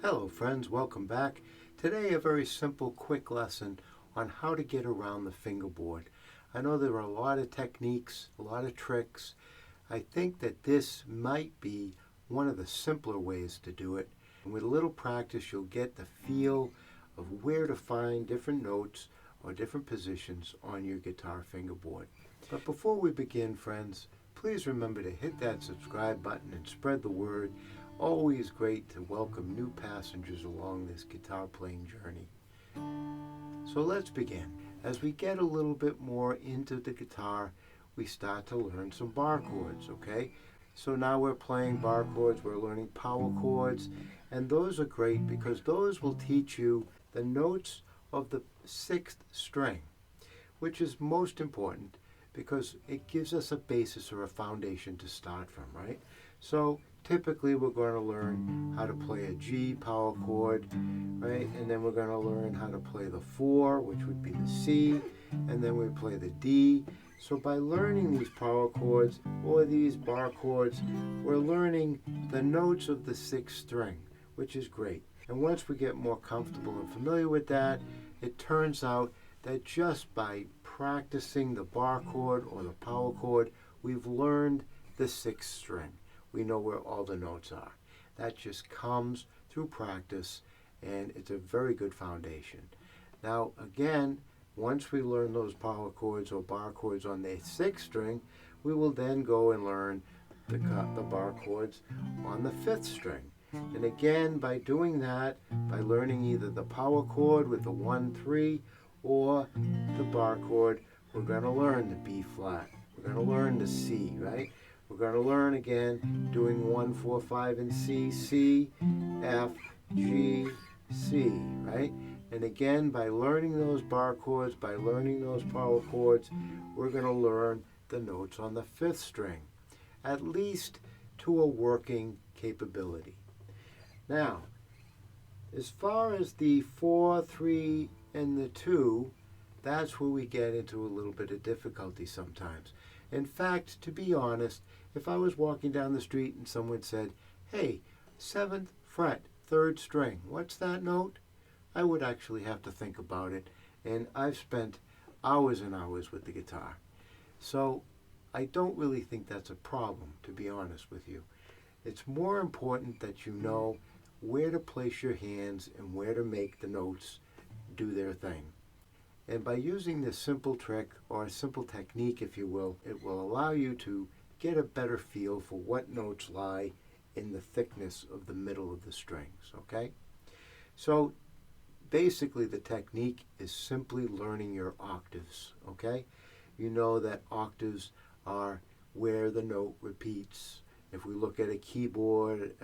Hello friends, welcome back. Today a very simple, quick lesson on how to get around the fingerboard. I know there are a lot of techniques, a lot of tricks. I think that this might be one of the simpler ways to do it. And with a little practice, you'll get the feel of where to find different notes or different positions on your guitar fingerboard. But before we begin, friends, please remember to hit that subscribe button and spread the word. Always great to welcome new passengers along this guitar playing journey. So let's begin. As we get a little bit more into the guitar, we start to learn some bar chords, okay? So now we're playing bar chords, we're learning power chords, and those are great because those will teach you the notes of the sixth string, which is most important because it gives us a basis or a foundation to start from, right? So typically we're going to learn how to play a G power chord, right? And then we're going to learn how to play the 4, which would be the C, and then we play the D. So by learning these power chords or these bar chords, we're learning the notes of the sixth string, which is great. And once we get more comfortable and familiar with that, it turns out that just by practicing the bar chord or the power chord, we've learned the sixth string. We know where all the notes are. That just comes through practice, and it's a very good foundation. Now, again, once we learn those power chords or bar chords on the sixth string, we will then go and learn the bar chords on the fifth string. And again, by doing that, by learning either the power chord with the 1, 3, or the bar chord, we're going to learn the B flat. We're going to learn the C, right? We're going to learn again doing 1, 4, 5, and C, C, F, G, C, right? And again, by learning those bar chords, by learning those power chords, we're going to learn the notes on the fifth string, at least to a working capability. Now, as far as the 4, 3, and the 2, that's where we get into a little bit of difficulty sometimes. In fact, to be honest, if I was walking down the street and someone said, hey, 7th fret, 3rd string, what's that note? I would actually have to think about it, and I've spent hours and hours with the guitar. So I don't really think that's a problem, to be honest with you. It's more important that you know where to place your hands and where to make the notes do their thing. And by using this simple trick, or a simple technique if you will, it will allow you to get a better feel for what notes lie in the thickness of the middle of the strings, okay? So basically the technique is simply learning your octaves, okay? You know that octaves are where the note repeats. If we look at a keyboard,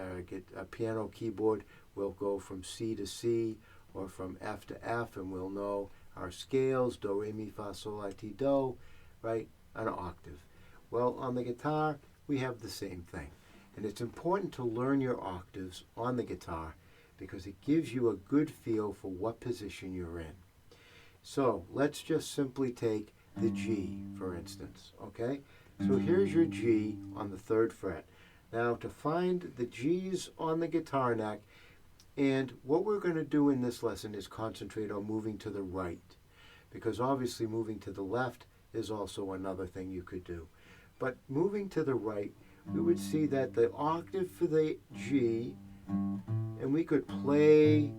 a piano keyboard, we'll go from C to C or from F to F, and we'll know our scales, do, re, mi, fa, sol, la, ti, do, right? An octave. Well, on the guitar, we have the same thing. And it's important to learn your octaves on the guitar because it gives you a good feel for what position you're in. So let's just simply take the G, for instance, okay? So here's your G on the 3rd fret. Now to find the G's on the guitar neck, and what we're going to do in this lesson is concentrate on moving to the right, because obviously moving to the left is also another thing you could do. But moving to the right, we would see that the octave for the G, and we could play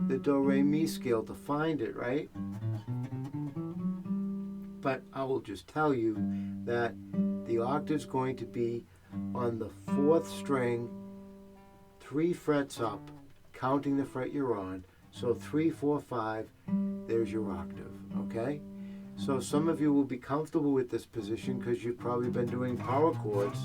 the do, re, mi scale to find it, right? But I will just tell you that the octave is going to be on the 4th string, 3 frets up, counting the fret you're on. So 3, 4, 5, there's your octave, okay? So some of you will be comfortable with this position because you've probably been doing power chords,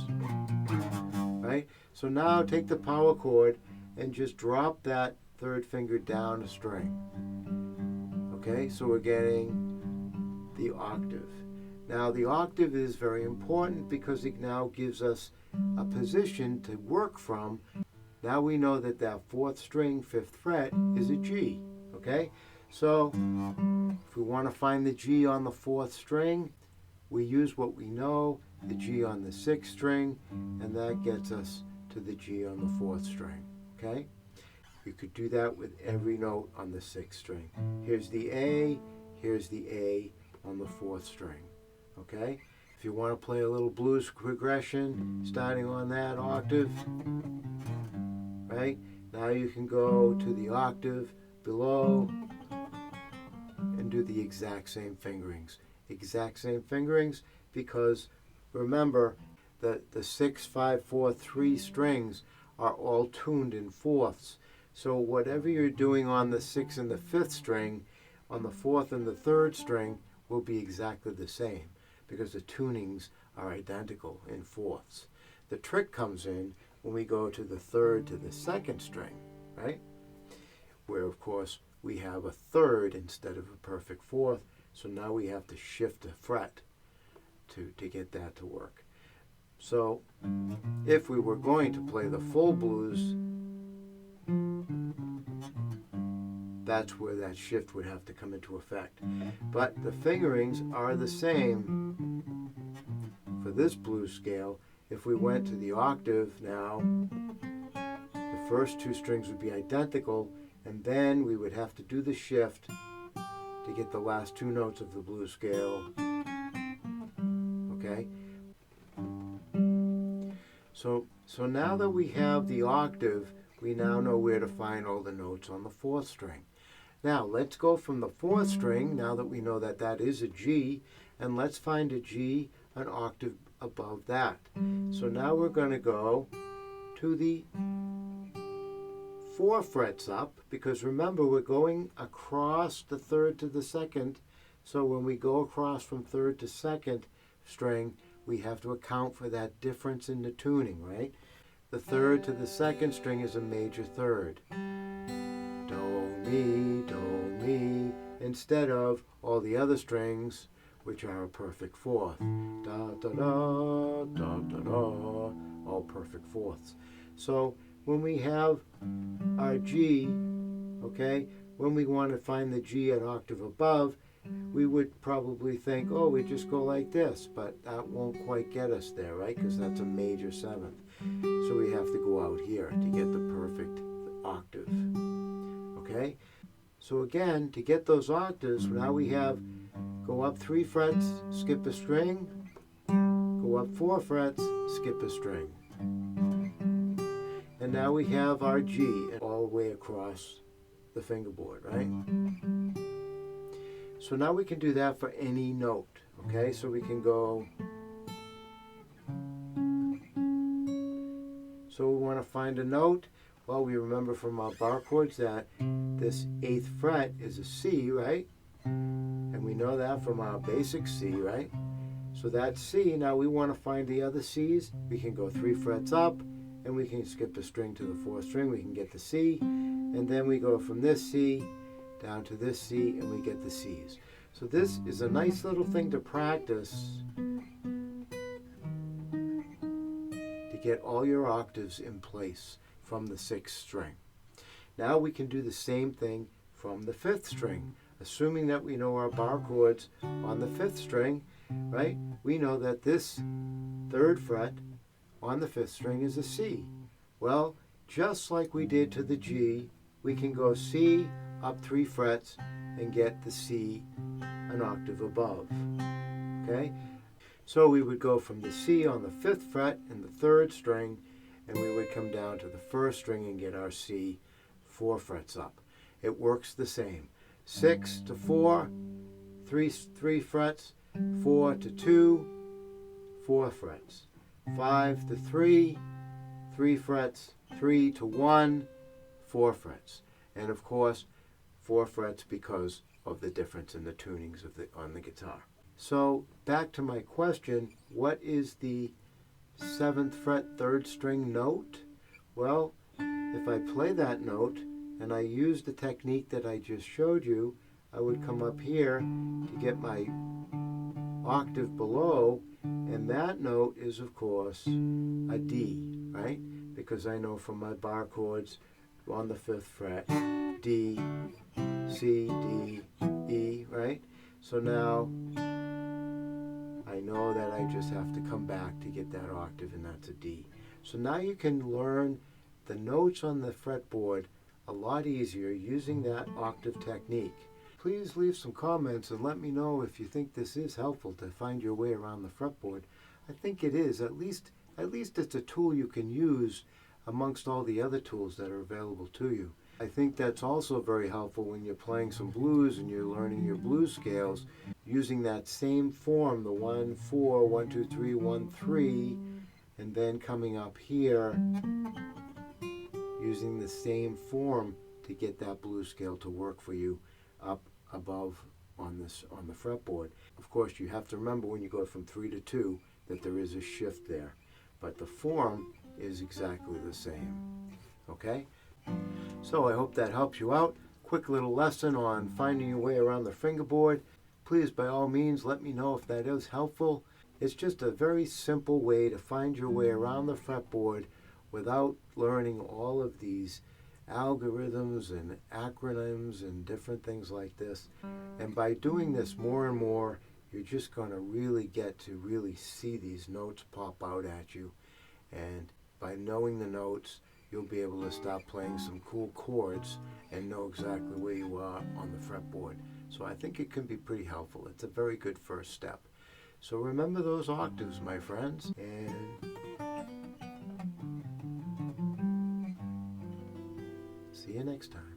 right? So now take the power chord and just drop that 3rd finger down a string, okay? So we're getting the octave. Now the octave is very important because it now gives us a position to work from. Now we know that that 4th string, 5th fret is a G, okay? So if we want to find the G on the 4th string, we use what we know, the G on the 6th string, and that gets us to the G on the 4th string. okay? You could do that with every note on the 6th string. Here's the A on the 4th string, okay? If you want to play a little blues progression, starting on that octave, right? Now you can go to the octave below and do the exact same fingerings. Exact same fingerings because remember that the 6, 5, 4, 3 strings are all tuned in fourths. So whatever you're doing on the 6th and the 5th string, on the 4th and the 3rd string will be exactly the same because the tunings are identical in fourths. The trick comes in when we go to the 3rd to the 2nd string, right? Where of course we have a 3rd instead of a perfect 4th, so now we have to shift a fret to get that to work. So if we were going to play the full blues, that's where that shift would have to come into effect. But the fingerings are the same for this blues scale. If we went to the octave now, the first 2 strings would be identical, and then we would have to do the shift to get the last 2 notes of the blues scale. Okay? So now that we have the octave, we now know where to find all the notes on the 4th string. Now let's go from the 4th string, now that we know that that is a G, and let's find a G an octave above that. So now we're going to go to the 4 frets up, because remember we're going across the 3rd to the 2nd, so when we go across from 3rd to 2nd string, we have to account for that difference in the tuning, right? The 3rd to the 2nd string is a major 3rd. Do, mi, instead of all the other strings, which are a perfect 4th. Da, da, da, da, da, da, all perfect 4ths. So when we have our G, okay, when we want to find the G an octave above, we would probably think, oh, we just go like this, but that won't quite get us there, right? Because that's a major 7th. So we have to go out here to get the perfect octave, okay? So again, to get those octaves, now we have go up 3 frets, skip a string, go up 4 frets, skip a string. And now we have our G all the way across the fingerboard, right? So now we can do that for any note, okay? So we can go, so we want to find a note. Well, we remember from our bar chords that this 8th fret is a C, right? And we know that from our basic C, right? So that's C. Now we want to find the other Cs. We can go 3 frets up, and we can skip a string to the 4th string. We can get the C, and then we go from this C down to this C, and we get the Cs. So this is a nice little thing to practice to get all your octaves in place from the 6th string. Now we can do the same thing from the 5th string. Assuming that we know our bar chords on the 5th string, right? We know that this 3rd fret on the 5th string is a C. Well, just like we did to the G, we can go C up 3 frets and get the C an octave above, okay? So we would go from the C on the 5th fret in the 3rd string, and we would come down to the 1st string and get our C 4 frets up. It works the same. 6 to 4, 3 frets, 4 to 2, 4 frets. 5 to 3, 3 frets, 3 to 1, 4 frets. And of course, 4 frets because of the difference in the tunings of on the guitar. So back to my question, what is the 7th fret 3rd string note? Well, if I play that note and I use the technique that I just showed you, I would come up here to get my octave below, and that note is of course a D, right? Because I know from my bar chords on the 5th fret, D, C, D, E, right? So now I know that I just have to come back to get that octave, and that's a D. So now you can learn the notes on the fretboard a lot easier using that octave technique. Please leave some comments and let me know if you think this is helpful to find your way around the fretboard. I think it is. At least it's a tool you can use amongst all the other tools that are available to you. I think that's also very helpful when you're playing some blues and you're learning your blues scales, using that same form, the 1, 4, 1, 2, 3, 1, 3, and then coming up here using the same form to get that blues scale to work for you up above on the fretboard. Of course, you have to remember when you go from 3 to 2 that there is a shift there, but the form is exactly the same. Okay? So I hope that helps you out. Quick little lesson on finding your way around the fingerboard. Please, by all means, let me know if that is helpful. It's just a very simple way to find your way around the fretboard without learning all of these algorithms and acronyms and different things like this. And by doing this more and more, you're just going to really get to really see these notes pop out at you. And by knowing the notes, you'll be able to start playing some cool chords and know exactly where you are on the fretboard. So I think it can be pretty helpful. It's a very good first step. So remember those octaves, my friends, and see you next time.